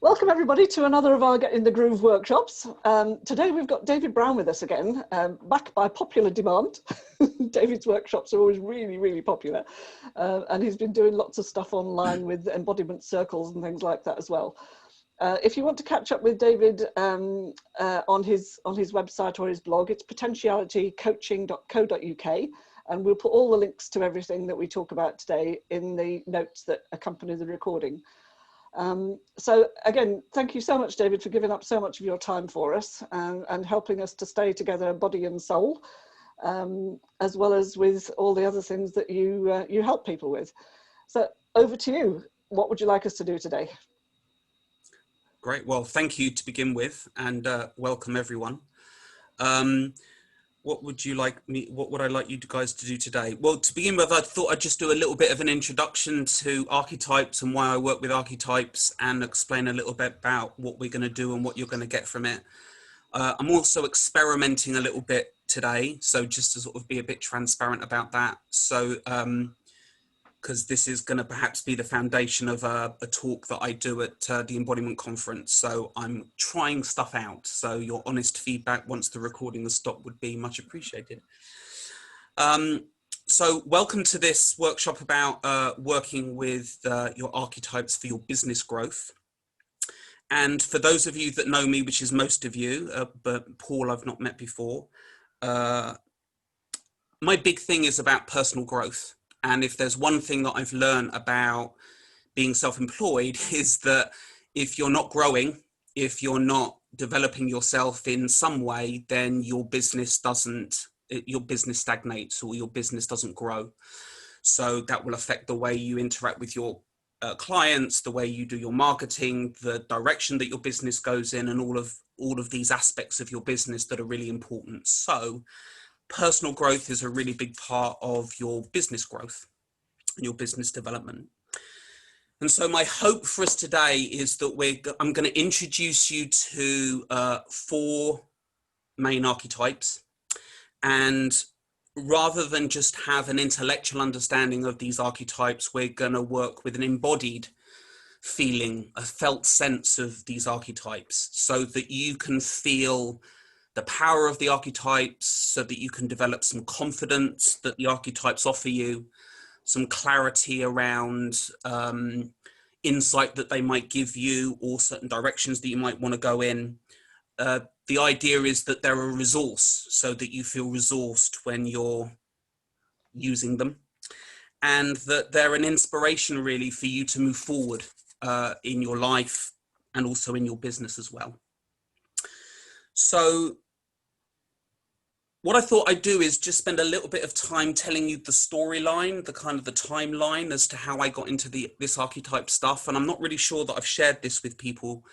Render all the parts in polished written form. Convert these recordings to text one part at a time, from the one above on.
Welcome everybody to another of our Get in the Groove workshops. Today we've got David Brown with us again, back by popular demand. David's workshops are always really popular, and he's been doing lots of stuff online with embodiment circles and things like that as well. If you want to catch up with David on his website or his blog, it's potentialitycoaching.co.uk, and we'll put all the links to everything that we talk about today in the notes that accompany the recording. So again, thank you so much, David, for giving up so much of your time for us and helping us to stay together, body and soul, as well as with all the other things that you help people with. So over to you. What would you like us to do today? Great. Well, thank you to begin with, and welcome everyone. What would I like you guys to do today? Well, to begin with, I thought I'd just do a little bit of an introduction to archetypes and why I work with archetypes, and explain a little bit about what we're going to do and what you're going to get from it. I'm also experimenting a little bit today, so just to sort of be a bit transparent about that. So, because this is going to perhaps be the foundation of a talk that I do at the Embodiment Conference. So I'm trying stuff out. So your honest feedback once the recording has stopped would be much appreciated. So welcome to this workshop about working with your archetypes for your business growth. And for those of you that know me, which is most of you, but Paul I've not met before, my big thing is about personal growth. And if there's one thing that I've learned about being self-employed is that if you're not growing, if you're not developing yourself in some way, then your business stagnates or your business doesn't grow. So that will affect the way you interact with your clients, the way you do your marketing, the direction that your business goes in, and all of these aspects of your business that are really important. So personal growth is a really big part of your business growth and your business development. And so my hope for us today is that I'm going to introduce you to 4 main archetypes. And rather than just have an intellectual understanding of these archetypes, we're going to work with an embodied feeling, a felt sense of these archetypes, so that you can feel the power of the archetypes, so that you can develop some confidence that the archetypes offer you, some clarity around insight that they might give you, or certain directions that you might want to go in. The idea is that they're a resource, so that you feel resourced when you're using them, and that they're an inspiration really for you to move forward in your life and also in your business as well. So what I thought I'd do is just spend a little bit of time telling you the storyline, the timeline as to how I got into this archetype stuff. And I'm not really sure that I've shared this with people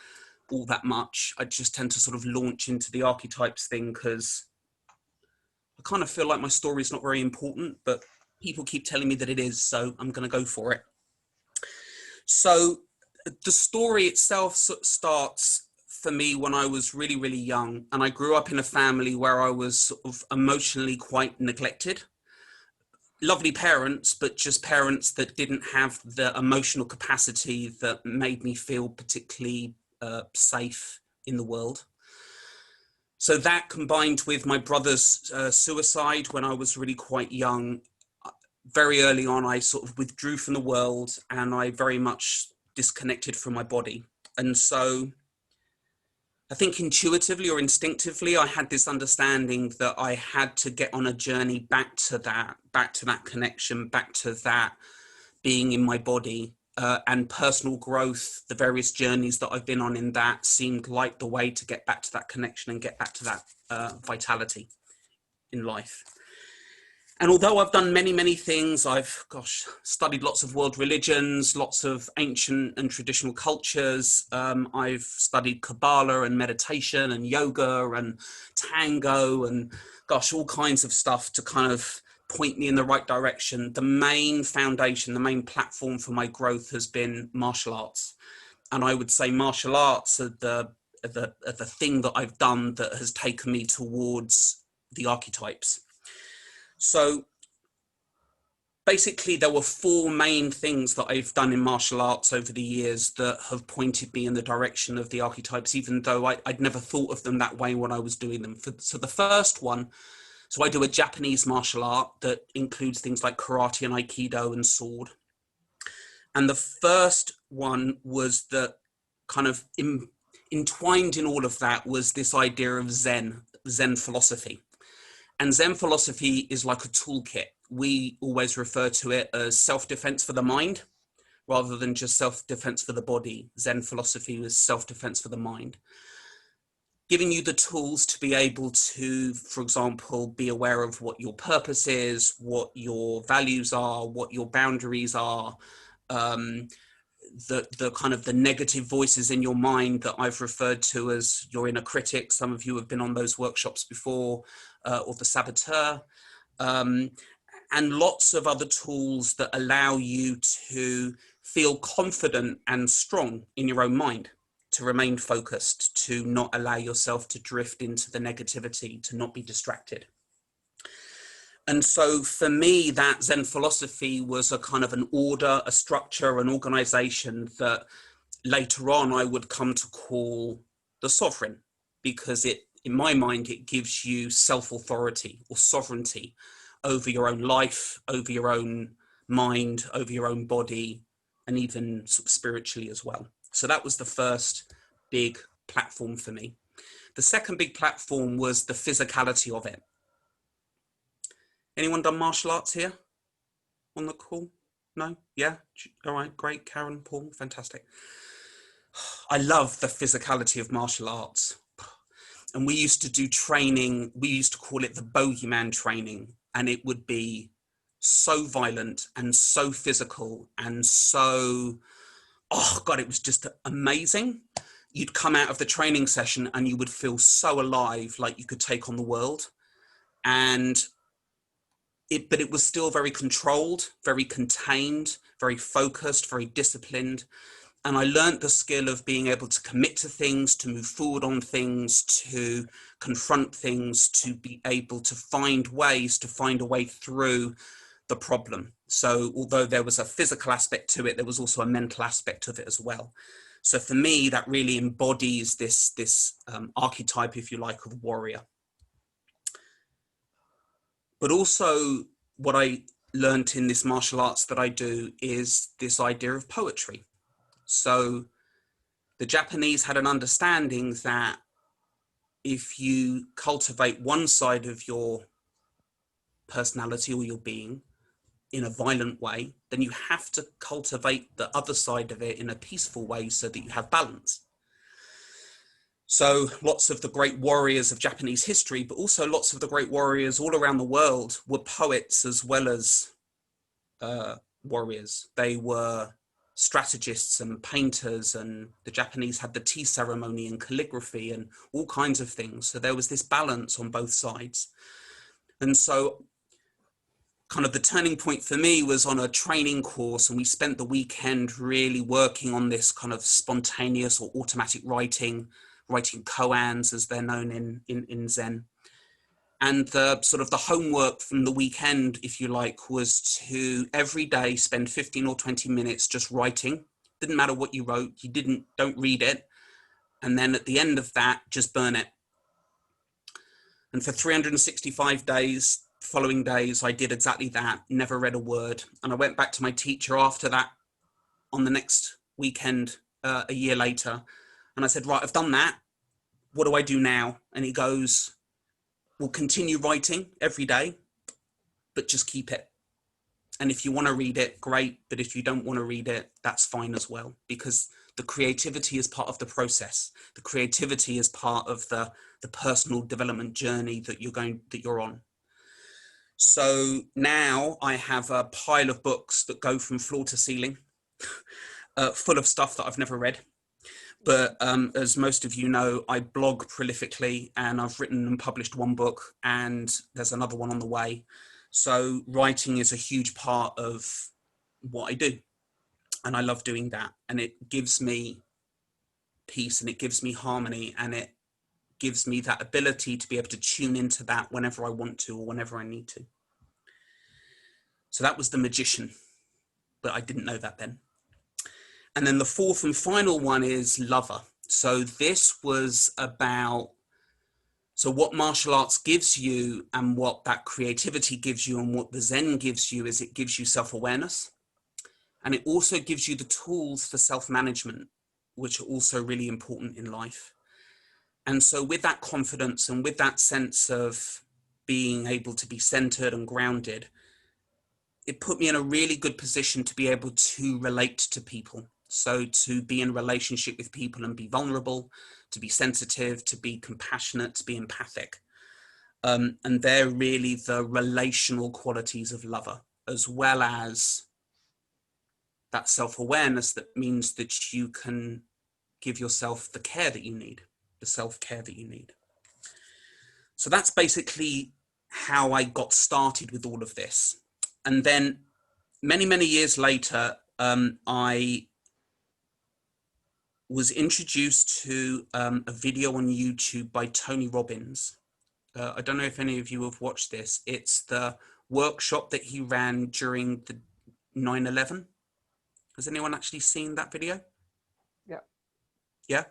all that much. I just tend to sort of launch into the archetypes thing because I kind of feel like my story is not very important, but people keep telling me that it is, so I'm going to go for it. So the story itself starts for me when I was really young, and I grew up in a family where I was sort of emotionally quite neglected. Lovely parents, but just parents that didn't have the emotional capacity that made me feel particularly safe in the world. So that, combined with my brother's suicide when I was really quite young, very early on I sort of withdrew from the world, and I very much disconnected from my body. And so I think intuitively or instinctively, I had this understanding that I had to get on a journey back to that connection, back to that being in my body, and personal growth. The various journeys that I've been on in that seemed like the way to get back to that connection and get back to that vitality in life. And although I've done many things, I've studied lots of world religions, lots of ancient and traditional cultures. I've studied Kabbalah and meditation and yoga and tango and all kinds of stuff to kind of point me in the right direction. The main foundation, the main platform for my growth has been martial arts. And I would say martial arts are the thing that I've done that has taken me towards the archetypes. So basically, there were four main things that I've done in martial arts over the years that have pointed me in the direction of the archetypes, even though I'd never thought of them that way when I was doing them. So the first one, so I do a Japanese martial art that includes things like karate and aikido and sword. And the first one was that kind of entwined in all of that was this idea of Zen philosophy. And Zen philosophy is like a toolkit. We always refer to it as self-defense for the mind, rather than just self-defense for the body. Zen philosophy was self-defense for the mind, giving you the tools to be able to, for example, be aware of what your purpose is, what your values are, what your boundaries are, the kind of the negative voices in your mind that I've referred to as your inner critic. Some of you have been on those workshops before, or the saboteur, and lots of other tools that allow you to feel confident and strong in your own mind, to remain focused, to not allow yourself to drift into the negativity, to not be distracted. And so for me, that Zen philosophy was a kind of an order, a structure, an organization that later on I would come to call the sovereign, because it, in my mind, it gives you self-authority or sovereignty over your own life, over your own mind, over your own body, and even sort of spiritually as well. So that was the first big platform for me. The second big platform was the physicality of it. Anyone done martial arts here on the call? No? Yeah? All right, great. Karen, Paul, fantastic. I love the physicality of martial arts. And we used to do training, we used to call it the bogeyman training, and it would be so violent and so physical and so, oh God, it was just amazing. You'd come out of the training session and you would feel so alive, like you could take on the world. But it was still very controlled, very contained, very focused, very disciplined. And I learned the skill of being able to commit to things, to move forward on things, to confront things, to be able to find ways to find a way through the problem. So although there was a physical aspect to it, there was also a mental aspect of it as well. So for me, that really embodies this archetype, if you like, of warrior. But also what I learned in this martial arts that I do is this idea of poetry. So the Japanese had an understanding that if you cultivate one side of your personality or your being in a violent way, then you have to cultivate the other side of it in a peaceful way so that you have balance. So lots of the great warriors of Japanese history, but also lots of the great warriors all around the world were poets as well as warriors. They were strategists and painters, and the Japanese had the tea ceremony and calligraphy and all kinds of things. So there was this balance on both sides. And so kind of the turning point for me was on a training course, and we spent the weekend really working on this kind of spontaneous or automatic writing koans, as they're known in Zen. And the sort of the homework from the weekend, if you like, was to every day spend 15 or 20 minutes just writing. Didn't matter what you wrote, don't read it. And then at the end of that, just burn it. And for 365 days, following days, I did exactly that, never read a word. And I went back to my teacher after that on the next weekend, a year later. And I said, right, I've done that. What do I do now? And he goes, we'll continue writing every day, but just keep it. And if you want to read it, great. But if you don't want to read it, that's fine as well, because the creativity is part of the process. The creativity is part of the personal development journey that you're on. So now I have a pile of books that go from floor to ceiling, full of stuff that I've never read. But as most of you know, I blog prolifically, and I've written and published one book, and there's another one on the way. So writing is a huge part of what I do. And I love doing that. And it gives me peace, and it gives me harmony, and it gives me that ability to be able to tune into that whenever I want to or whenever I need to. So that was the magician, but I didn't know that then. And then the fourth and final one is lover. So this was about, so what martial arts gives you and what that creativity gives you and what the Zen gives you is it gives you self-awareness. And it also gives you the tools for self-management, which are also really important in life. And so with that confidence and with that sense of being able to be centered and grounded, it put me in a really good position to be able to relate to people. So to be in relationship with people and be vulnerable, to be sensitive, to be compassionate, to be empathic. And they're really the relational qualities of lover, as well as that self-awareness that means that you can give yourself the care that you need, the self-care that you need. So that's basically how I got started with all of this. And then many, many years later, I was introduced to a video on YouTube by Tony Robbins. I don't know if any of you have watched this. It's the workshop that he ran during the 9/11. Has anyone actually seen that video? Yeah. Yeah.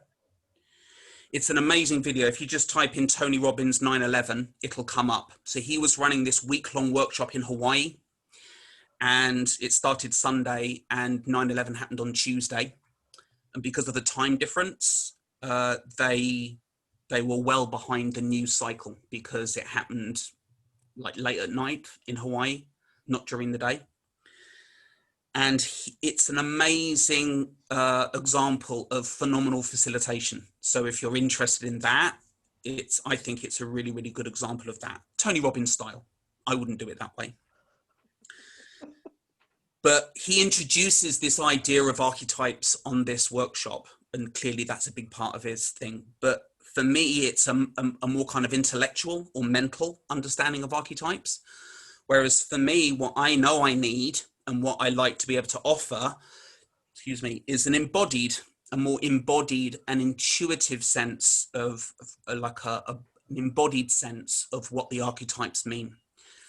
It's an amazing video. If you just type in Tony Robbins 9/11, it'll come up. So he was running this week-long workshop in Hawaii, and it started Sunday and 9/11 happened on Tuesday. And because of the time difference, they were well behind the news cycle because it happened like late at night in Hawaii, not during the day. And it's an amazing example of phenomenal facilitation. So if you're interested in that, I think it's a really, really good example of that. Tony Robbins style. I wouldn't do it that way. But he introduces this idea of archetypes on this workshop, and clearly that's a big part of his thing. But for me, it's a more kind of intellectual or mental understanding of archetypes. Whereas for me, what I know I need and what I like to be able to offer, is a more embodied and intuitive sense of like an embodied sense of what the archetypes mean.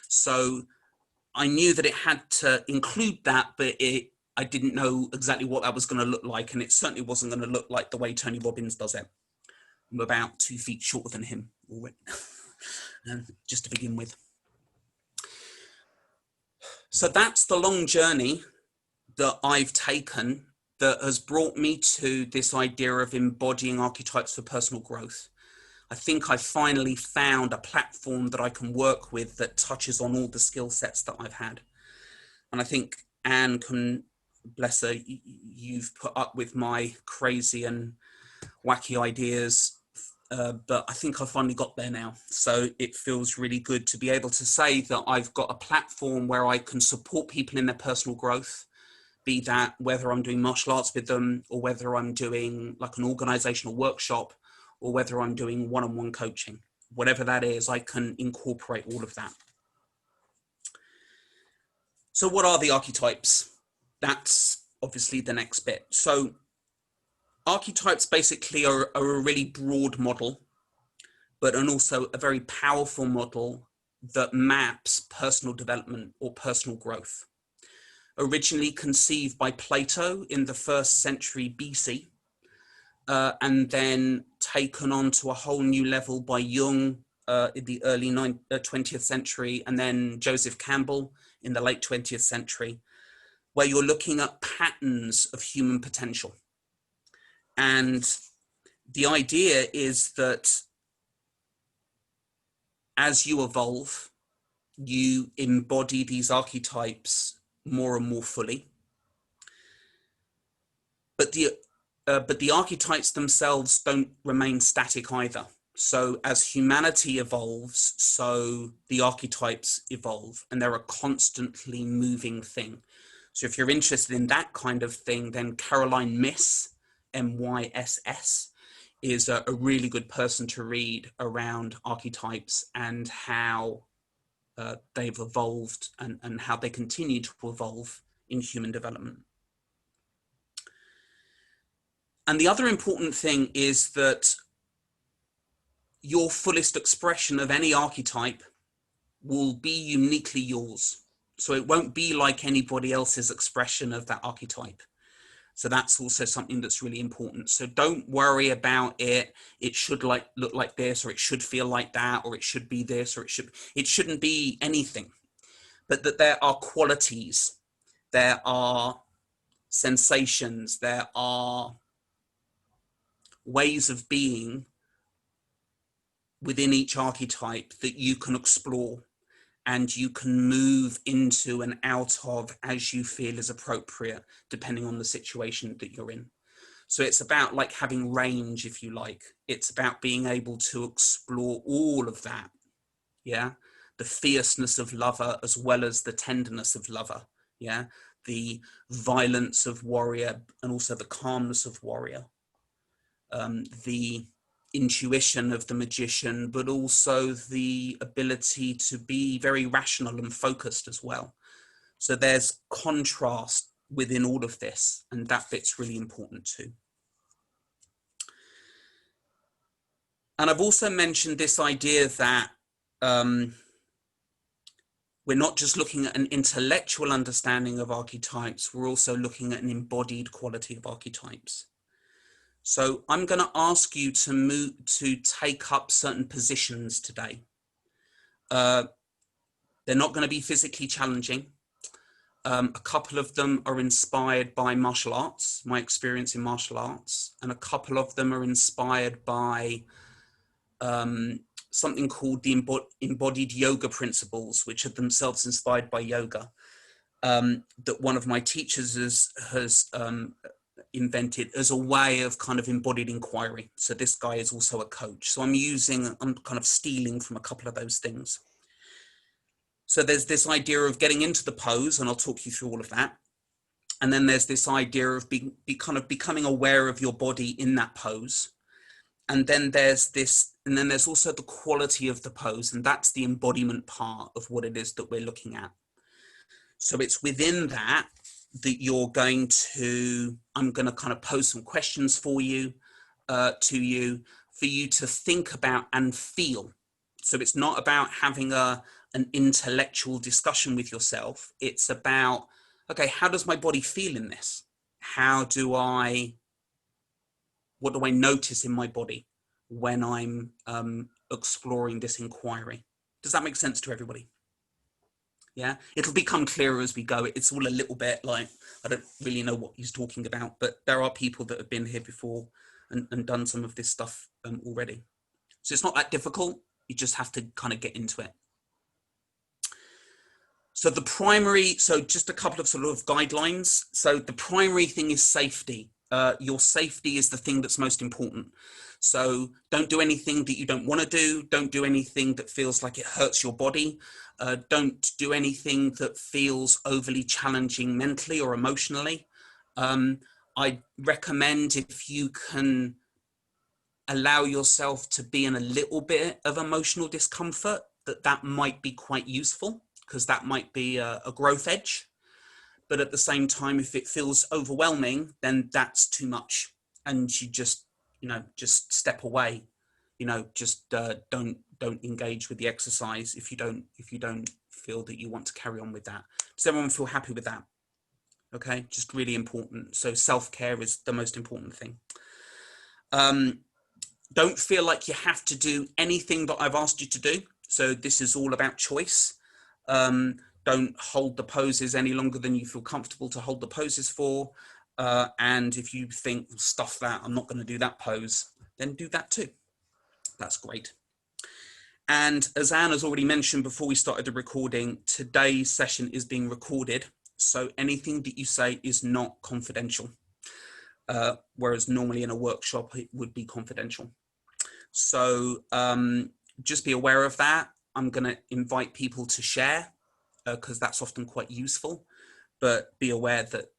So I knew that it had to include that, but I didn't know exactly what that was going to look like. And it certainly wasn't going to look like the way Tony Robbins does it. I'm about 2 feet shorter than him already, just to begin with. So that's the long journey that I've taken that has brought me to this idea of embodying archetypes for personal growth. I think I finally found a platform that I can work with that touches on all the skill sets that I've had. And I think Anne can, bless her, you've put up with my crazy and wacky ideas, but I think I finally got there now. So it feels really good to be able to say that I've got a platform where I can support people in their personal growth, be that whether I'm doing martial arts with them or whether I'm doing like an organizational workshop or whether I'm doing one-on-one coaching. Whatever that is, I can incorporate all of that. So what are the archetypes? That's obviously the next bit. So archetypes basically are a really broad model, but also a very powerful model that maps personal development or personal growth. Originally conceived by Plato in the 1st century BC, and then taken on to a whole new level by Jung in the early 20th century, and then Joseph Campbell in the late 20th century, where you're looking at patterns of human potential. And the idea is that as you evolve, you embody these archetypes more and more fully. But the archetypes themselves don't remain static either. So as humanity evolves, so the archetypes evolve, and they're a constantly moving thing. So if you're interested in that kind of thing, then Caroline Myss, MYSS, is a really good person to read around archetypes and how they've evolved and how they continue to evolve in human development. And the other important thing is that your fullest expression of any archetype will be uniquely yours. So it won't be like anybody else's expression of that archetype. So that's also something that's really important. So don't worry about it. It should look like this, or it should feel like that, or it should be this, or it shouldn't be anything. But that there are qualities, there are sensations, there are ways of being within each archetype that you can explore and you can move into and out of as you feel is appropriate, depending on the situation that you're in. So it's about like having range, if you like. It's about being able to explore all of that. Yeah. The fierceness of lover as well as the tenderness of lover. Yeah. The violence of warrior and also the calmness of warrior. The intuition of the magician, but also the ability to be very rational and focused as well. So there's contrast within all of this, and that bit's really important too. And I've also mentioned this idea that we're not just looking at an intellectual understanding of archetypes, we're also looking at an embodied quality of archetypes. So I'm going to ask you to take up certain positions today. They're not going to be physically challenging. A couple of them are inspired by martial arts, my experience in martial arts, and a couple of them are inspired by something called the embodied yoga principles, which are themselves inspired by yoga, that one of my teachers has invented as a way of kind of embodied inquiry. So this guy is also a coach. So I'm kind of stealing from a couple of those things. So there's this idea of getting into the pose, and I'll talk you through all of that. And then there's this idea of kind of becoming aware of your body in that pose. And then there's also the quality of the pose, and that's the embodiment part of what it is that we're looking at. So it's within that I'm going to kind of pose some questions for you, for you to think about and feel. So it's not about having an intellectual discussion with yourself. It's about, okay, how does my body feel in this? What do I notice in my body when I'm exploring this inquiry? Does that make sense to everybody? Yeah, it'll become clearer as we go. It's all a little bit like, I don't really know what he's talking about, but there are people that have been here before and done some of this stuff already. So it's not that difficult. You just have to kind of get into it. So just a couple of sort of guidelines. So the primary thing is safety. Your safety is the thing that's most important. So don't do anything that you don't want to do. Don't do anything that feels like it hurts your body. Don't do anything that feels overly challenging mentally or emotionally. I recommend, if you can allow yourself to be in a little bit of emotional discomfort, that might be quite useful, because that might be a growth edge. But at the same time, if it feels overwhelming, then that's too much. And you just step away, just don't engage with the exercise if you don't feel that you want to carry on with that. Does everyone feel happy with that? Okay, just really important. So self-care is the most important thing. Don't feel like you have to do anything that I've asked you to do. So this is all about choice. Don't hold the poses any longer than you feel comfortable to hold the poses for. And if you think, stuff that, I'm not going to do that pose, then do that too. That's great. And as Anne has already mentioned before we started the recording, today's session is being recorded. So anything that you say is not confidential. Whereas normally in a workshop, it would be confidential. So just be aware of that. I'm going to invite people to share, because that's often quite useful, but be aware that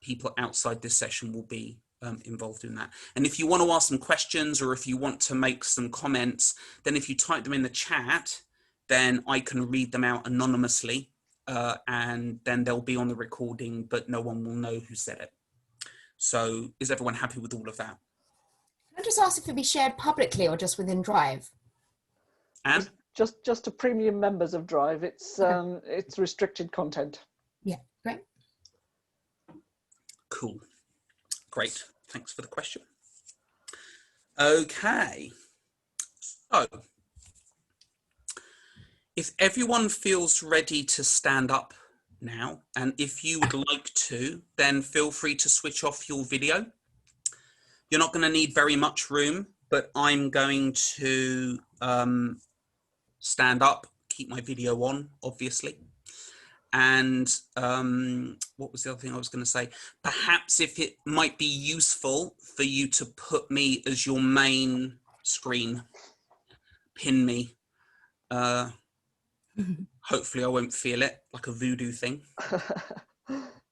people outside this session will be involved in that. And if you want to ask some questions, or if you want to make some comments, then if you type them in the chat, then I can read them out anonymously, and then they'll be on the recording, but no one will know who said it. So is everyone happy with all of that? Can I just ask if it'll be shared publicly or just within Drive? Anne? just to premium members of Drive. It's restricted content. Yeah, great. Cool. Great. Thanks for the question. Okay. So, if everyone feels ready to stand up now, and if you would like to, then feel free to switch off your video. You're not going to need very much room, but I'm going to stand up, keep my video on, obviously. And what was the other thing I was going to say? Perhaps if it might be useful for you to put me as your main screen, pin me. Hopefully I won't feel it like a voodoo thing.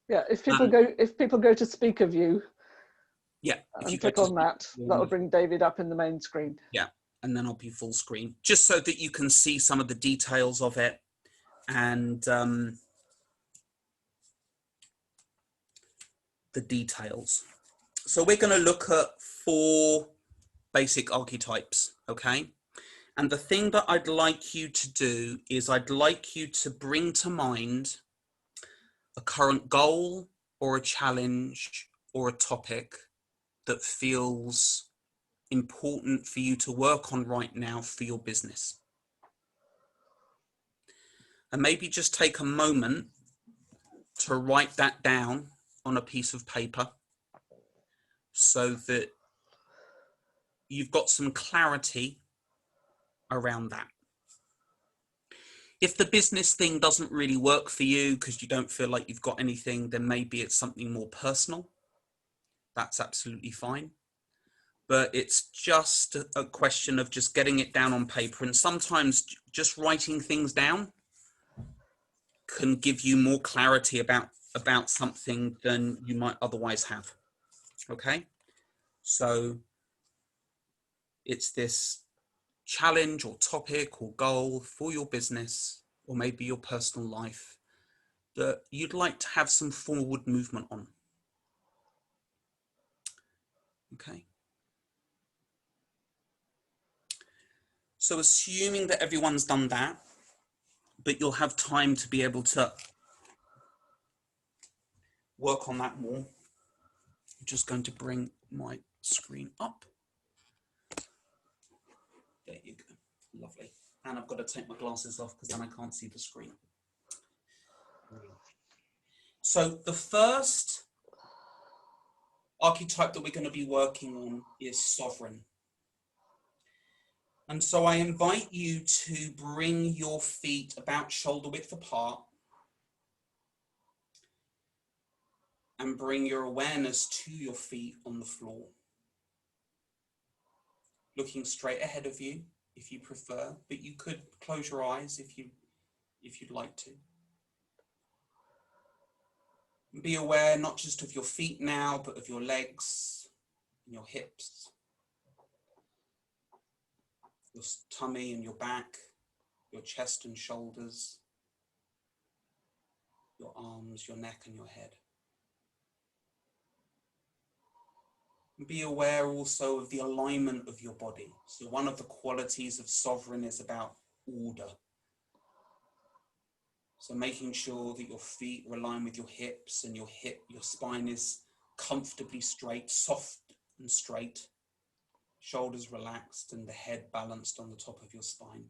Yeah, if people go to speaker view, yeah, if you click on that, that'll bring David up in the main screen. Yeah, and then I'll be full screen, just so that you can see some of the details of it. And the details. So we're going to look at 4 basic archetypes, okay? And the thing that I'd like you to do is I'd like you to bring to mind a current goal or a challenge or a topic that feels important for you to work on right now for your business. And maybe just take a moment to write that down on a piece of paper so that you've got some clarity around that. If the business thing doesn't really work for you because you don't feel like you've got anything, then maybe it's something more personal. That's absolutely fine. But it's just a question of just getting it down on paper. And sometimes just writing things down can give you more clarity about something than you might otherwise have. Okay? So it's this challenge or topic or goal for your business or maybe your personal life that you'd like to have some forward movement on. Okay. So assuming that everyone's done that, but you'll have time to be able to work on that more. I'm just going to bring my screen up. There you go. Lovely. And I've got to take my glasses off because then I can't see the screen. So the first archetype that we're going to be working on is sovereign. And so I invite you to bring your feet about shoulder width apart and bring your awareness to your feet on the floor. Looking straight ahead of you if you prefer, but you could close your eyes if you'd like to. And be aware not just of your feet now, but of your legs and your hips, your tummy and your back, your chest and shoulders, your arms, your neck and your head. And be aware also of the alignment of your body. So one of the qualities of sovereign is about order. So making sure that your feet are aligned with your hips and your spine is comfortably straight, soft and straight, shoulders relaxed and the head balanced on the top of your spine.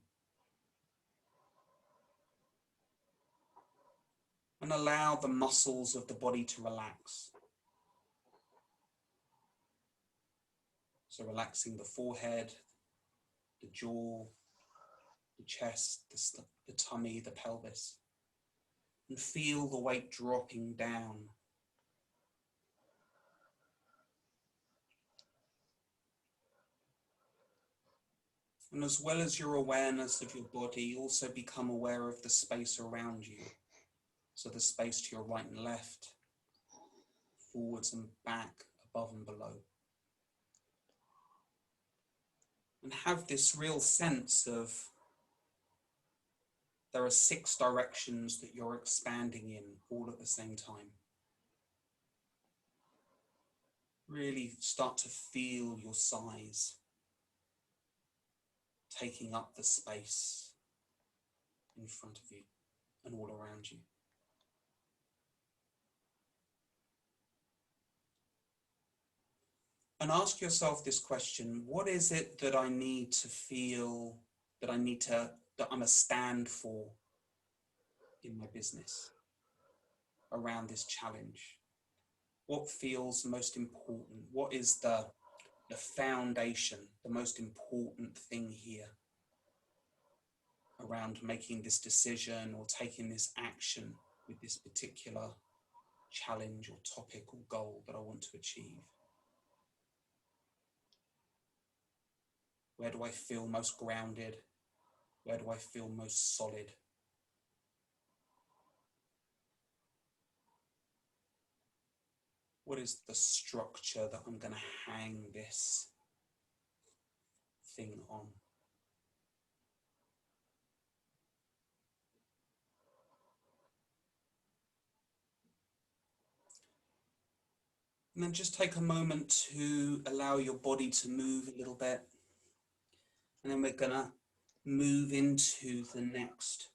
And allow the muscles of the body to relax. So relaxing the forehead, the jaw, the chest, the tummy, the pelvis. And feel the weight dropping down. And as well as your awareness of your body, also become aware of the space around you. So the space to your right and left, forwards and back, above and below. And have this real sense of there are 6 directions that you're expanding in all at the same time. Really start to feel your size, taking up the space in front of you and all around you. And ask yourself this question: what is it that I need to feel, that I'm a stand for in my business around this challenge? What feels most important? What is the foundation, the most important thing here around making this decision or taking this action with this particular challenge or topic or goal that I want to achieve? Where do I feel most grounded? Where do I feel most solid? What is the structure that I'm going to hang this thing on? And then just take a moment to allow your body to move a little bit. And then we're going to move into the next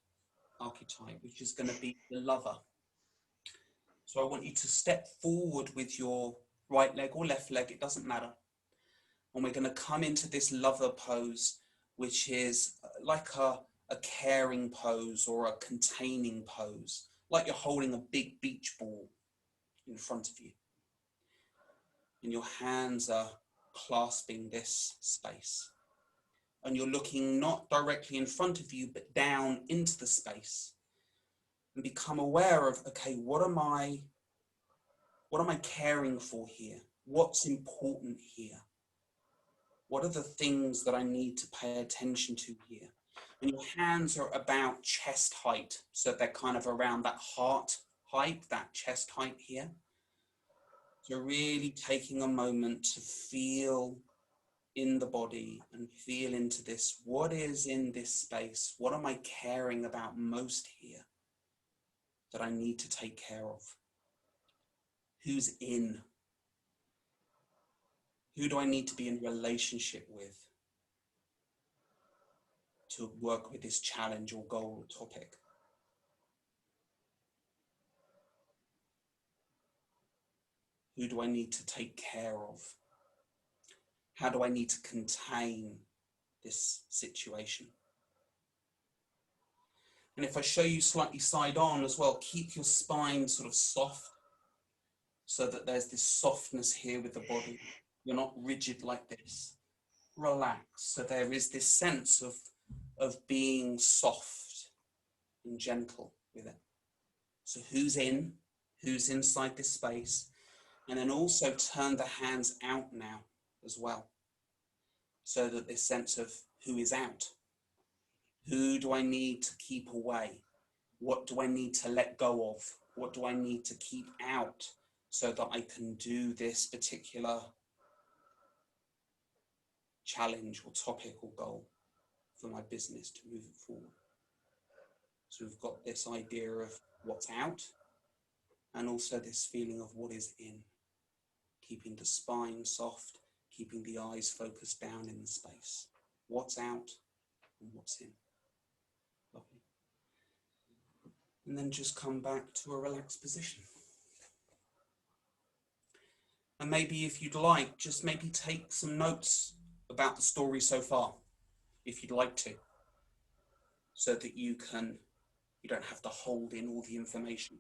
archetype, which is going to be the lover. So I want you to step forward with your right leg or left leg, it doesn't matter. And we're going to come into this lover pose, which is like a caring pose or a containing pose, like you're holding a big beach ball in front of you. And your hands are clasping this space. And you're looking not directly in front of you, but down into the space. And become aware of, okay, what am I caring for here? What's important here? What are the things that I need to pay attention to here? And your hands are about chest height. So they're kind of around that heart height, that chest height here. So really taking a moment to feel in the body and feel into this. What is in this space? What am I caring about most here that I need to take care of? Who's in? Who do I need to be in relationship with to work with this challenge or goal or topic? Who do I need to take care of? How do I need to contain this situation? And if I show you slightly side on as well, keep your spine sort of soft so that there's this softness here with the body. You're not rigid like this. Relax. So there is this sense of being soft and gentle with it. So who's in? Who's inside this space? And then also turn the hands out now as well. So that this sense of who is out. Who do I need to keep away? What do I need to let go of? What do I need to keep out so that I can do this particular challenge or topic or goal for my business to move it forward? So we've got this idea of what's out and also this feeling of what is in. Keeping the spine soft, keeping the eyes focused down in the space. What's out and what's in. Lovely. And then just come back to a relaxed position. And maybe if you'd like, just maybe take some notes about the story so far, if you'd like to, so that you don't have to hold in all the information.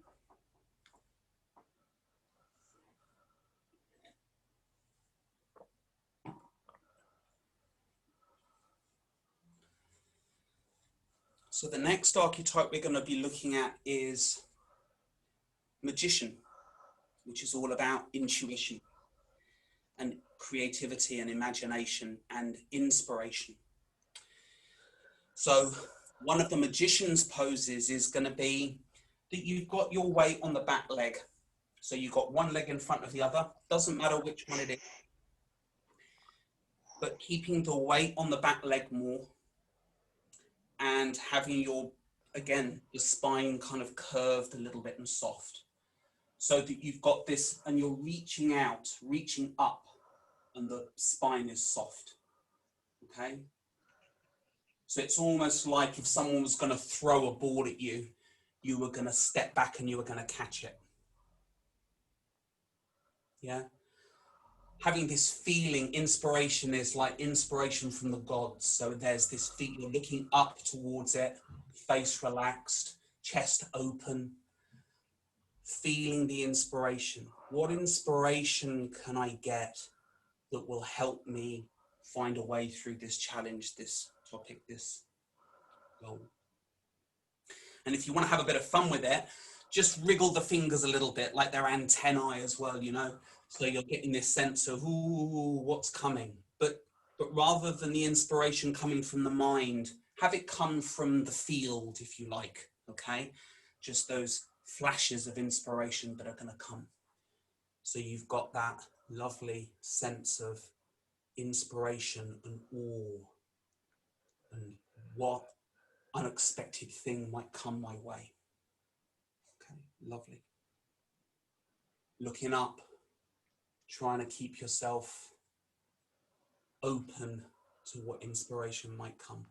So the next archetype we're going to be looking at is magician, which is all about intuition and creativity and imagination and inspiration. So one of the magician's poses is going to be that you've got your weight on the back leg. So you've got one leg in front of the other, doesn't matter which one it is, but keeping the weight on the back leg more and having the spine kind of curved a little bit and soft, so that you've got this and you're reaching out, reaching up, and the spine is soft, okay? So it's almost like if someone was going to throw a ball at you, you were going to step back and you were going to catch it. Yeah. Having this feeling, inspiration is like inspiration from the gods. So there's this feeling, looking up towards it, face relaxed, chest open, feeling the inspiration. What inspiration can I get that will help me find a way through this challenge, this topic, this goal? And if you want to have a bit of fun with it, just wriggle the fingers a little bit, like they're antennae as well, you know? So you're getting this sense of, ooh, what's coming? But rather than the inspiration coming from the mind, have it come from the field, if you like, okay? Just those flashes of inspiration that are going to come. So you've got that lovely sense of inspiration and awe and what unexpected thing might come my way. Okay, lovely. Looking up, trying to keep yourself open to what inspiration might come.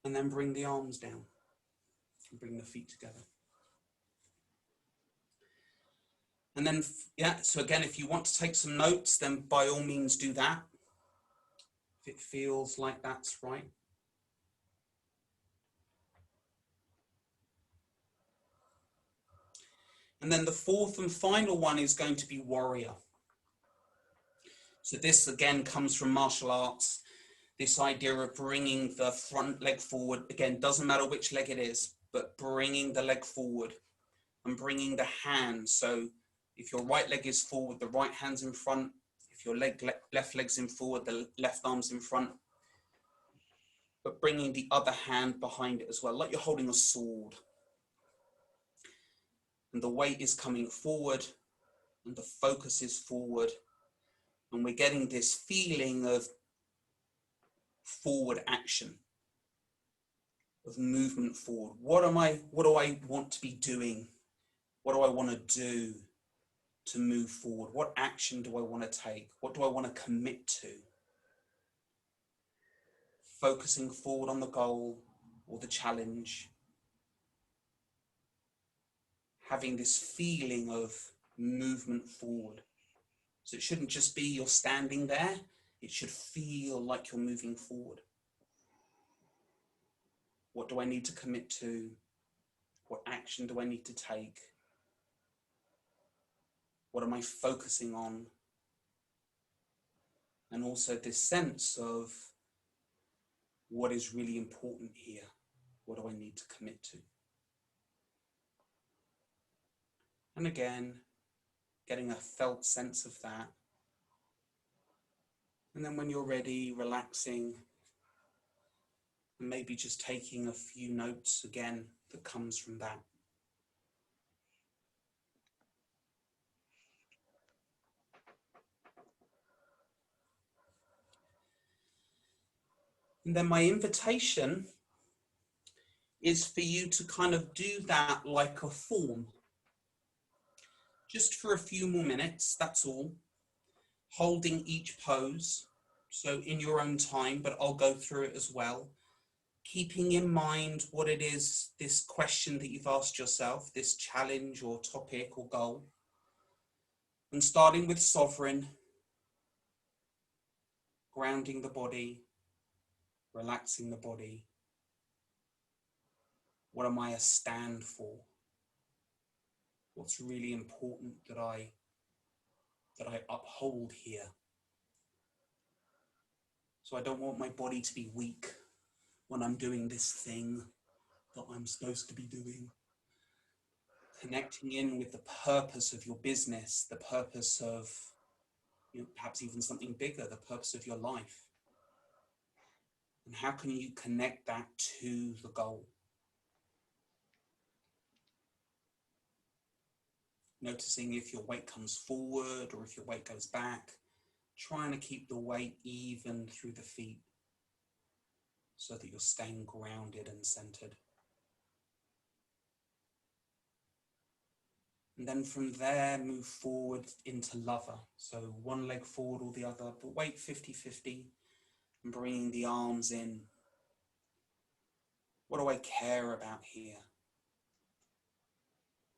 And then bring the arms down and bring the feet together. And then, yeah, so again, if you want to take some notes, then by all means do that. If it feels like that's right. And then the fourth and final one is going to be warrior. So this again comes from martial arts. This idea of bringing the front leg forward, again, doesn't matter which leg it is, but bringing the leg forward and bringing the hand. So if your right leg is forward, the right hand's in front. If your left leg's in forward, the left arm's in front. But bringing the other hand behind it as well, like you're holding a sword. And the weight is coming forward and the focus is forward. And we're getting this feeling of forward action, of movement forward. What do I want to be doing? What do I want to do to move forward? What action do I want to take? What do I want to commit to? Focusing forward on the goal or the challenge. Having this feeling of movement forward. So it shouldn't just be you're standing there. It should feel like you're moving forward. What do I need to commit to? What action do I need to take? What am I focusing on? And also this sense of what is really important here? What do I need to commit to? And again, getting a felt sense of that. And then when you're ready, relaxing, and maybe just taking a few notes again that comes from that. And then my invitation is for you to kind of do that like a form. Just for a few more minutes, that's all. Holding each pose, so in your own time, but I'll go through it as well. Keeping in mind what it is, this question that you've asked yourself, this challenge or topic or goal. And starting with sovereign, grounding the body, relaxing the body. What am I a stand for? What's really important that I uphold here? So I don't want my body to be weak when I'm doing this thing that I'm supposed to be doing. Connecting in with the purpose of your business, the purpose of, perhaps even something bigger, the purpose of your life. And how can you connect that to the goal? Noticing if your weight comes forward or if your weight goes back, trying to keep the weight even through the feet so that you're staying grounded and centered. And then from there, move forward into lover. So one leg forward or the other, but weight 50-50 and bringing the arms in What do I care about here?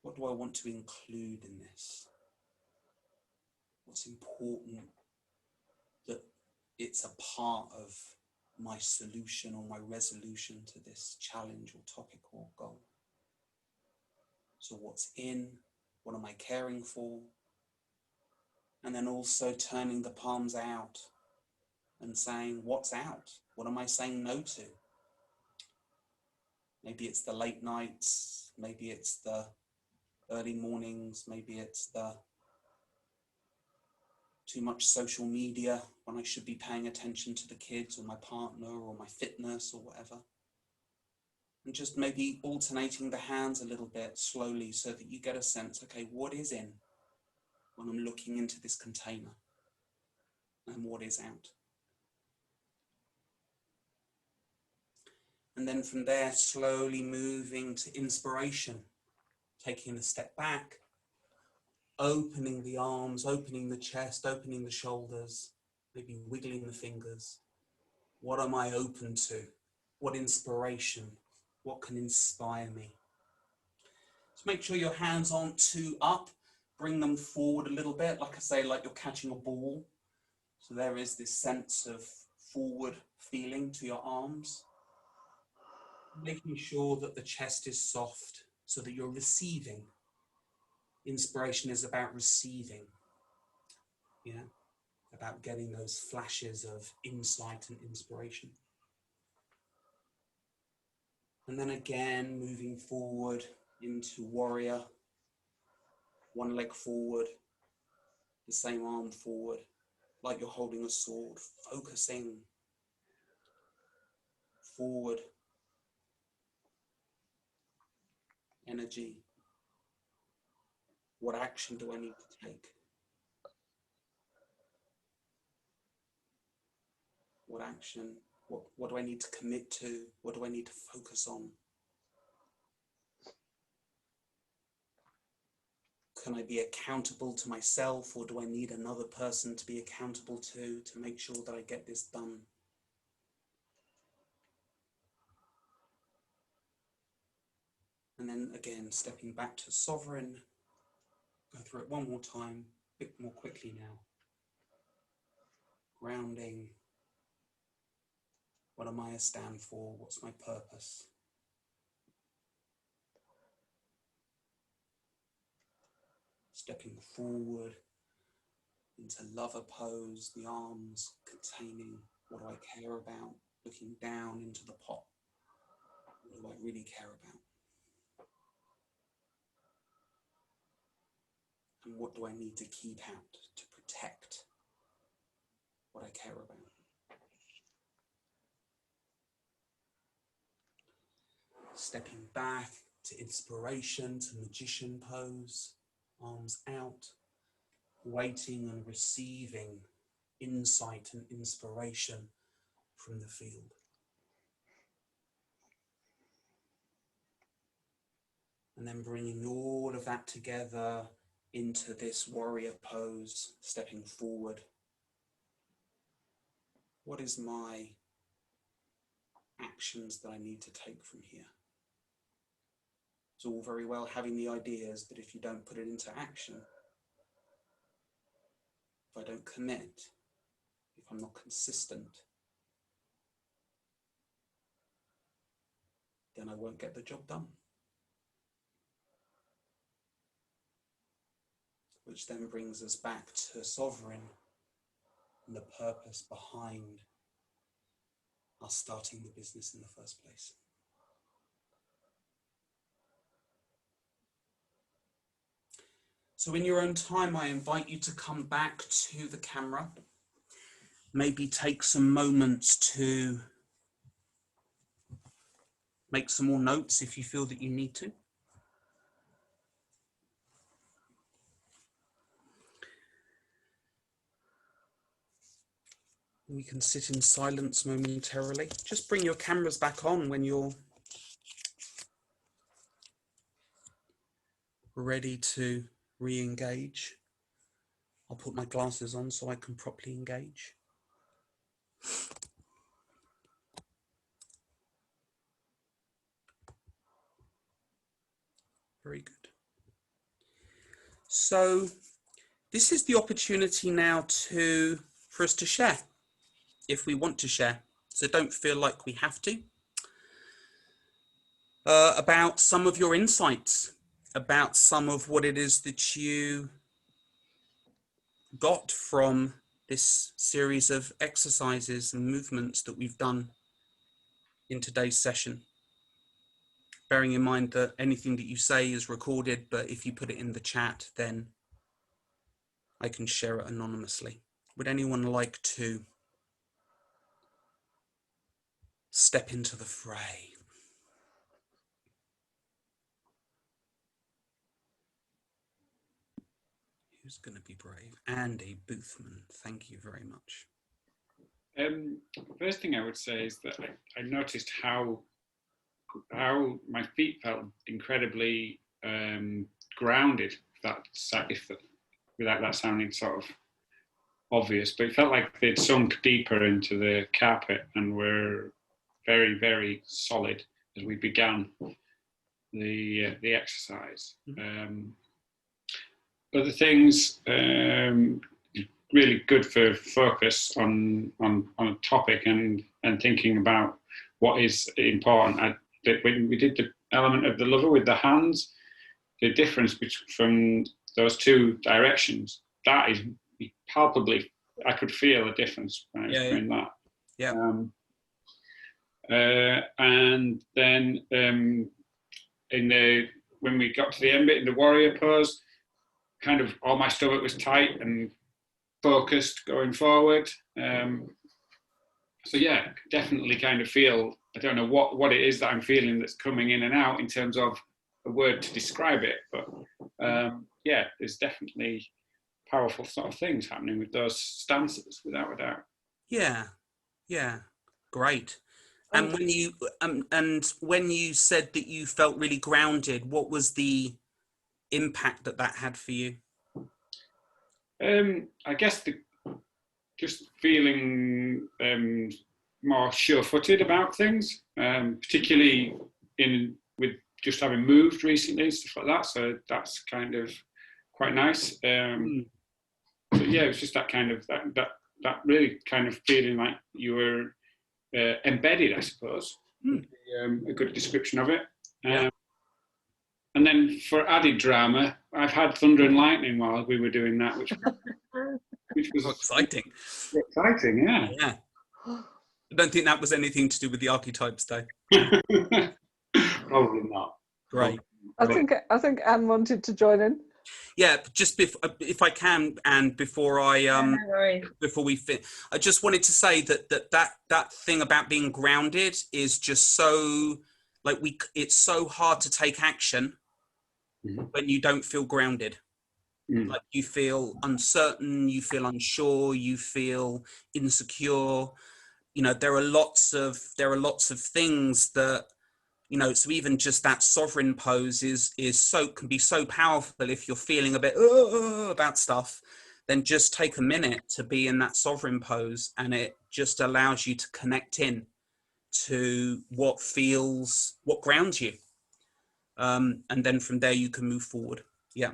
What do I want to include in this? What's important that it's a part of my solution or my resolution to this challenge or topic or goal? So what's in? What am I caring for? And then also turning the palms out and saying, what's out? What am I saying no to? Maybe it's the late nights, maybe it's the early mornings, maybe it's the too much social media when I should be paying attention to the kids or my partner or my fitness or whatever. And just maybe alternating the hands a little bit slowly so that you get a sense, okay, what is in when I'm looking into this container and what is out? And then from there, slowly moving to inspiration, taking a step back, opening the arms, opening the chest, opening the shoulders, maybe wiggling the fingers. What am I open to? What inspiration? What can inspire me? So make sure your hands aren't too up. Bring them forward a little bit, like I say, like you're catching a ball. So there is this sense of forward feeling to your arms. Making sure that the chest is soft so that you're receiving. Inspiration is about receiving, yeah, about getting those flashes of insight and inspiration. And then again, moving forward into warrior, one leg forward, the same arm forward, like you're holding a sword, focusing forward, energy. What action do I need to take? What action? What do I need to commit to? What do I need to focus on? Can I be accountable to myself, or do I need another person to be accountable to make sure that I get this done? And then again, stepping back to sovereign, go through it one more time, a bit more quickly now. Grounding. What am I a stand for? What's my purpose? Stepping forward into lover pose, the arms containing what do I care about, looking down into the pot. What do I really care about? And what do I need to keep out to protect what I care about? Stepping back to inspiration, to magician pose, arms out, waiting and receiving insight and inspiration from the field. And then bringing all of that together into this warrior pose, stepping forward. What is my actions that I need to take from here? It's all very well having the ideas, but if you don't put it into action, if I don't commit, if I'm not consistent, then I won't get the job done. Which then brings us back to sovereign and the purpose behind us starting the business in the first place. So in your own time, I invite you to come back to the camera. Maybe take some moments to make some more notes if you feel that you need to. We can sit in silence momentarily. Just bring your cameras back on when you're ready to re-engage. I'll put my glasses on so I can properly engage. Very good. So this is the opportunity now for us to share, if we want to share. So don't feel like we have to. About some of your insights, about some of what it is that you got from this series of exercises and movements that we've done in today's session. Bearing in mind that anything that you say is recorded, but if you put it in the chat, then I can share it anonymously. Would anyone like to step into the fray? Who's going to be brave? Andy Boothman, thank you very much. First thing I would say is that I noticed how my feet felt incredibly grounded. Without that sounding sort of obvious, but it felt like they'd sunk deeper into the carpet and were very, very solid as we began the exercise. Other things really good for focus on a topic and thinking about what is important. When we did the element of the lover with the hands, the difference from those two directions, that is palpably, I could feel a difference when I was doing that. Yeah. And then when we got to the end bit in the warrior pose, kind of all my stomach was tight and focused going forward. So yeah, definitely kind of feel, I don't know what it is that I'm feeling that's coming in and out in terms of a word to describe it, but yeah, there's definitely powerful sort of things happening with those stances, without a doubt. Yeah, great. And when you said that you felt really grounded, what was the impact that had for you? I guess just feeling more sure-footed about things, particularly with just having moved recently and stuff like that. So that's kind of quite nice. So yeah, it was just that kind of that really kind of feeling like you were embedded, I suppose. A good description of it. And then for added drama, I've had thunder and lightning while we were doing that, which was exciting. Exciting, yeah. Yeah. I don't think that was anything to do with the archetypes, though. Probably not. Great. I think Anne wanted to join in. Yeah, just if I can, and before before we fit, I just wanted to say that thing about being grounded is just so it's so hard to take action when you don't feel grounded. Like you feel uncertain, you feel unsure, you feel insecure. You know, there are lots of things that, you know, so even just that sovereign pose can be so powerful. If you're feeling a bit about stuff, then just take a minute to be in that sovereign pose, and it just allows you to connect in to what grounds you. And then from there you can move forward. Yeah.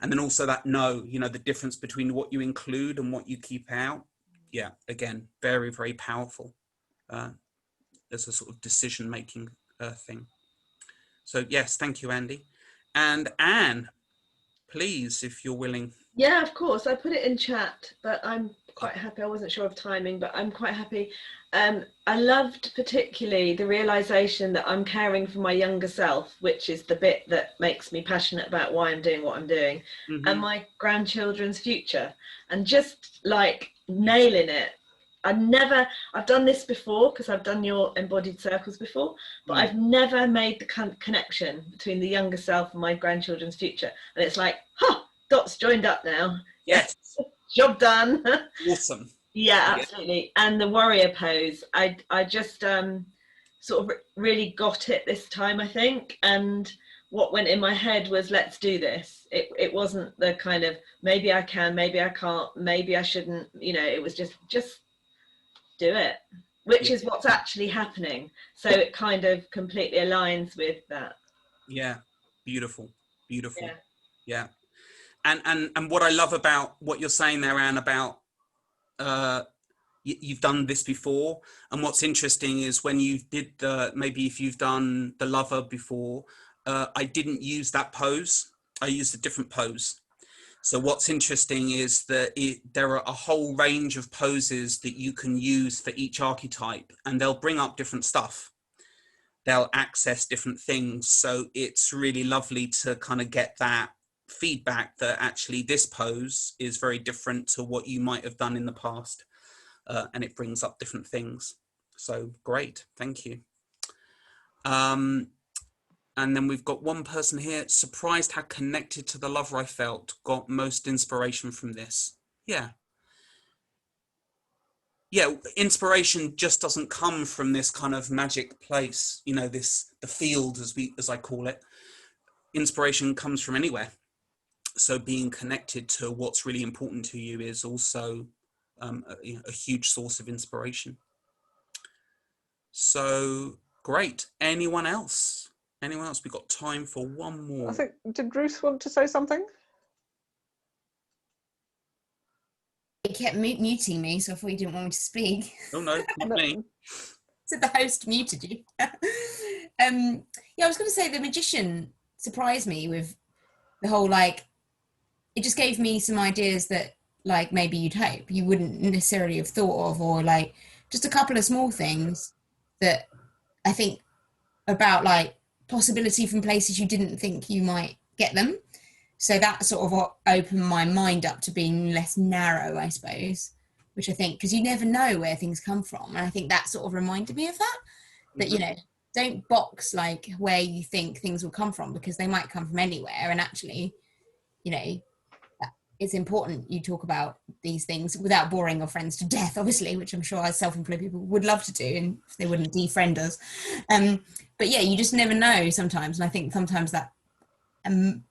And then also that the difference between what you include and what you keep out. Yeah, again, very, very powerful as a sort of decision-making thing. So yes, thank you, Andy. And Anne, please, if you're willing. Yeah, of course. I put it in chat, but I'm quite happy. I wasn't sure of timing, but I'm quite happy. I loved particularly the realization that I'm caring for my younger self, which is the bit that makes me passionate about why I'm doing what I'm doing, and my grandchildren's future, and just like nailing it. I've done this before because I've done your embodied circles before, but I've never made the connection between the younger self and my grandchildren's future. And it's like, dots joined up now. Yes. Job done. Awesome. Yeah, absolutely. And the warrior pose, I just sort of really got it this time, I think. And what went in my head was, let's do this. It wasn't the kind of, maybe I can, maybe I can't, maybe I shouldn't, you know, it was just do it, which is what's actually happening. So it kind of completely aligns with that. Yeah, Beautiful, beautiful. Yeah. Yeah. And what I love about what you're saying there, Anne, about you've done this before, and what's interesting is when you did maybe if you've done the lover before, I didn't use that pose. I used a different pose. So what's interesting is that there are a whole range of poses that you can use for each archetype, and they'll bring up different stuff. They'll access different things. So it's really lovely to kind of get that feedback that actually this pose is very different to what you might have done in the past. And it brings up different things. So great, thank you. And then we've got one person here, surprised how connected to the lover I felt, got most inspiration from this. Yeah. Yeah, inspiration just doesn't come from this kind of magic place, you know, the field as I call it. Inspiration comes from anywhere. So being connected to what's really important to you is also a huge source of inspiration. So great. Anyone else? Anyone else? We've got time for one more. I think, did Ruth want to say something? It kept muting me, so I thought you didn't want me to speak. Oh no, not me. So the host muted you. Yeah, I was going to say the magician surprised me with the whole, like, it just gave me some ideas that, like, maybe you'd hope you wouldn't necessarily have thought of, or like just a couple of small things that I think about, like possibility from places you didn't think you might get them. So that sort of opened my mind up to being less narrow, I suppose, which I think, because you never know where things come from. And I think that sort of reminded me of that, you know, don't box like where you think things will come from, because they might come from anywhere. And actually, you know, it's important you talk about these things without boring your friends to death, obviously, which I'm sure as self-employed people would love to do, and if they wouldn't defriend us. But yeah, you just never know sometimes. And I think sometimes that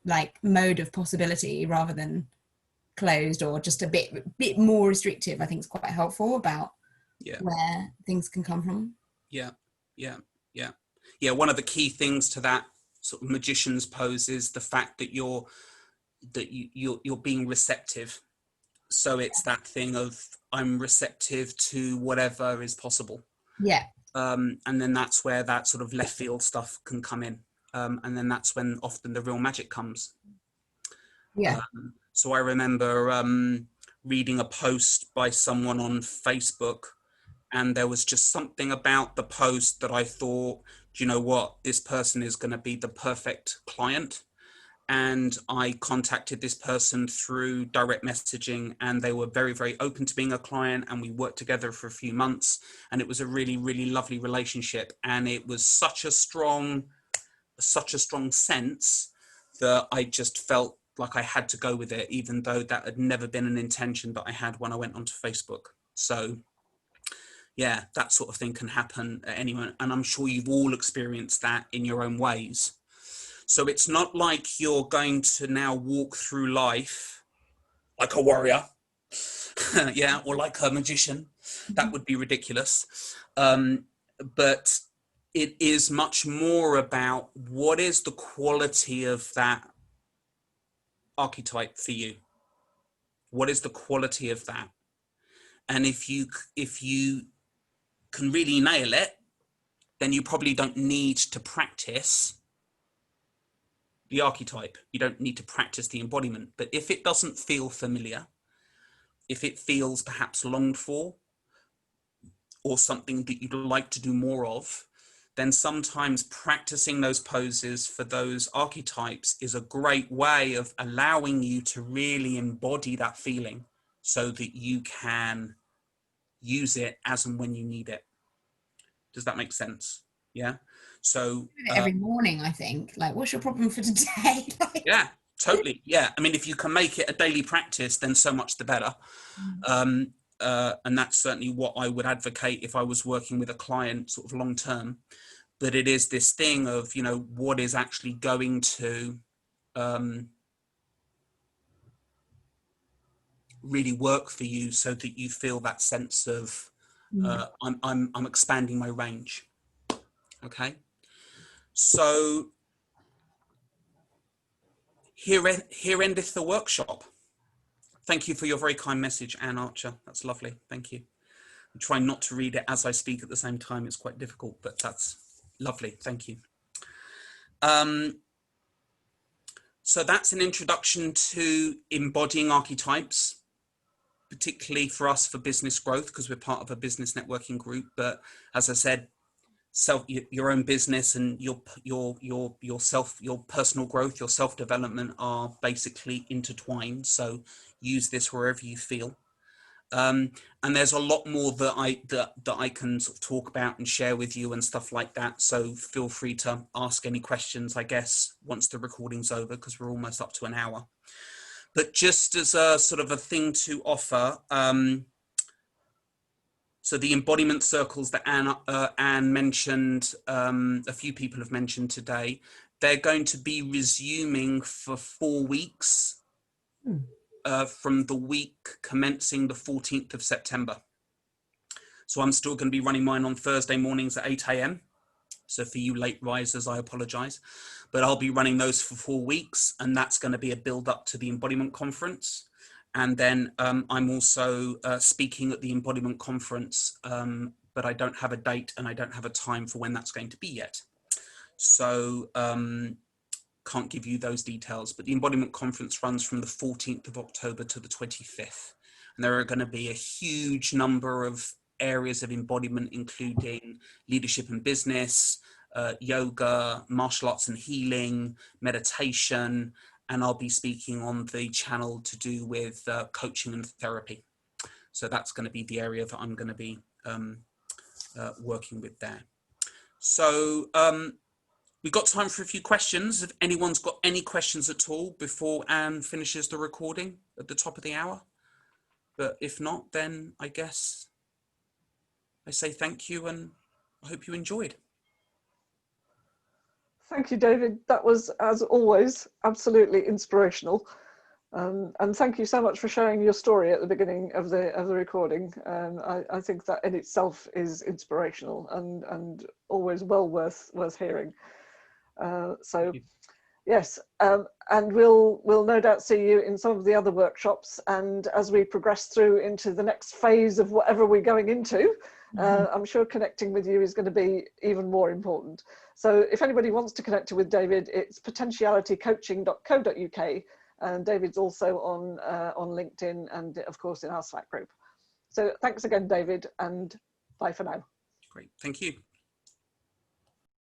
like mode of possibility rather than closed or just a bit more restrictive, I think is quite helpful about where things can come from. Yeah. One of the key things to that sort of magician's pose is the fact that you're being receptive. So it's that thing of I'm receptive to whatever is possible. Yeah. And then that's where that sort of left field stuff can come in. And then that's when often the real magic comes. Yeah. So I remember reading a post by someone on Facebook, and there was just something about the post that I thought, do you know what, this person is going to be the perfect client. And I contacted this person through direct messaging, and they were very, very open to being a client, and we worked together for a few months, and it was a really, really lovely relationship. And it was such a strong sense that I just felt like I had to go with it, even though that had never been an intention that I had when I went onto Facebook. So yeah, that sort of thing can happen at anyone, and I'm sure you've all experienced that in your own ways. So it's not like you're going to now walk through life like a warrior, yeah, or like a magician. That would be ridiculous. But it is much more about what is the quality of that archetype for you. What is the quality of that? And if you can really nail it, then you probably don't need to practice the archetype. You don't need to practice the embodiment. But if it doesn't feel familiar, if it feels perhaps longed for, or something that you'd like to do more of, then sometimes practicing those poses for those archetypes is a great way of allowing you to really embody that feeling so that you can use it as and when you need it. Does that make sense? Yeah. So every morning, I think, like, what's your problem for today? Yeah, totally. Yeah. I mean, if you can make it a daily practice, then so much the better. And that's certainly what I would advocate if I was working with a client sort of long term. But it is this thing of, you know, what is actually going to really work for you so that you feel that sense of I'm expanding my range. Okay. So here endeth the workshop. Thank you for your very kind message, Anne Archer. That's lovely. Thank you. I'm trying not to read it as I speak at the same time. It's quite difficult, but that's lovely. Thank you. So that's an introduction to embodying archetypes, particularly for us for business growth, because we're part of a business networking group. But as I said, your own business and your personal growth, your self-development are basically intertwined. So use this wherever you feel. And there's a lot more that I can sort of talk about and share with you and stuff like that. So feel free to ask any questions, I guess, once the recording's over, because we're almost up to an hour. But just as a sort of a thing to offer, so the embodiment circles that Anne mentioned, a few people have mentioned today, they're going to be resuming for 4 weeks. From the week commencing the 14th of September. So I'm still going to be running mine on Thursday mornings at 8 a.m. So for you late risers, I apologize, but I'll be running those for 4 weeks, and that's going to be a build up to the embodiment conference. And then I'm also speaking at the embodiment conference, but I don't have a date and I don't have a time for when that's going to be yet. So can't give you those details, but the embodiment conference runs from the 14th of October to the 25th. And there are going to be a huge number of areas of embodiment, including leadership and business, yoga, martial arts and healing, meditation, and I'll be speaking on the channel to do with coaching and therapy. So that's going to be the area that I'm going to be working with there. So we've got time for a few questions. If anyone's got any questions at all before Anne finishes the recording at the top of the hour. But if not, then I guess I say thank you and I hope you enjoyed. Thank you, David. That was, as always, absolutely inspirational. And thank you so much for sharing your story at the beginning of the recording. I think that in itself is inspirational and always well worth hearing. So yes, and we'll no doubt see you in some of the other workshops, and as we progress through into the next phase of whatever we're going into, I'm sure connecting with you is going to be even more important. So if anybody wants to connect with David, it's potentialitycoaching.co.uk, and David's also on LinkedIn and of course in our Slack group. So thanks again, David, and bye for now. Great, thank you.